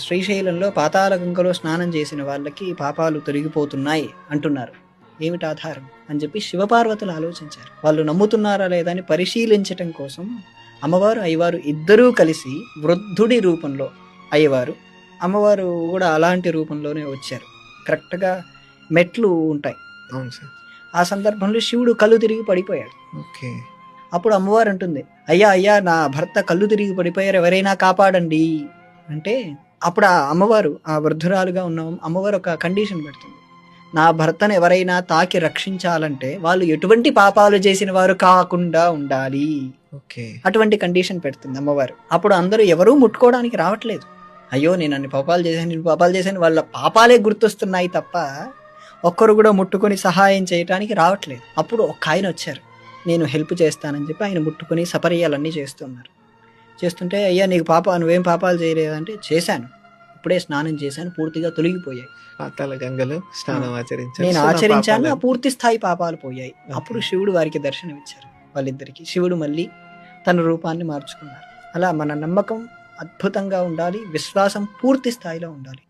శ్రీశైలంలో పాతాళ గంగలో స్నానం చేసిన వాళ్ళకి పాపాలు తొలగిపోతున్నాయి అంటున్నారు, ఏమిటి ఆధారం అని చెప్పి శివపార్వతులు ఆలోచించారు. వాళ్ళు నమ్ముతున్నారా లేదా అని పరిశీలించటం కోసం అమ్మవారు అయ్యవారు ఇద్దరూ కలిసి వృద్ధుడి రూపంలో, అయ్యవారు అమ్మవారు కూడా అలాంటి రూపంలోనే వచ్చారు. కరెక్ట్గా మెట్లు ఉంటాయి. అవును సార్. ఆ సందర్భంలో శివుడు కళ్ళు తిరిగి పడిపోయాడు. ఓకే. అప్పుడు అమ్మవారు అంటుంది, అయ్యా అయ్యా నా భర్త కళ్ళు తిరిగి పడిపోయారు, ఎవరైనా కాపాడండి అంటే, అప్పుడు ఆ అమ్మవారు, ఆ వృద్ధురాలుగా ఉన్న అమ్మవారు ఒక కండిషన్ పెడుతుంది, నా భర్తను ఎవరైనా తాకి రక్షించాలంటే వాళ్ళు ఎటువంటి పాపాలు చేసిన వారు కాకుండా ఉండాలి. ఓకే. అటువంటి కండిషన్ పెడుతుంది అమ్మవారు. అప్పుడు అందరూ ఎవరూ ముట్టుకోవడానికి రావట్లేదు. అయ్యో నేను అన్ని పాపాలు చేశాను, నేను పాపాలు చేశాను, వాళ్ళ పాపాలే గుర్తొస్తున్నాయి తప్ప ఒక్కరు కూడా ముట్టుకొని సహాయం చేయడానికి రావట్లేదు. అప్పుడు ఒక ఆయన వచ్చారు, నేను హెల్ప్ చేస్తానని చెప్పి ఆయన ముట్టుకొని సపర్యాలన్నీ చేస్తున్నారు. చేస్తుంటే, అయ్యా నీకు నువ్వేం పాపాలు చేయలేదంటే, చేశాను, ఇప్పుడే స్నానం చేశాను, పూర్తిగా తొలగిపోయాయి, పాతాళ గంగలో స్నానం ఆచరించాను, నేను ఆచరించాను, ఆ పూర్తి స్థాయి పాపాలు పోయాయి. ఓకే. అప్పుడు శివుడు వారికి దర్శనం ఇచ్చారు. వాళ్ళిద్దరికి శివుడు మళ్ళీ తన రూపాన్ని మార్చుకున్నారు. అలా మన నమ్మకం అద్భుతంగా ఉండాలి, విశ్వాసం పూర్తి స్థాయిలో ఉండాలి.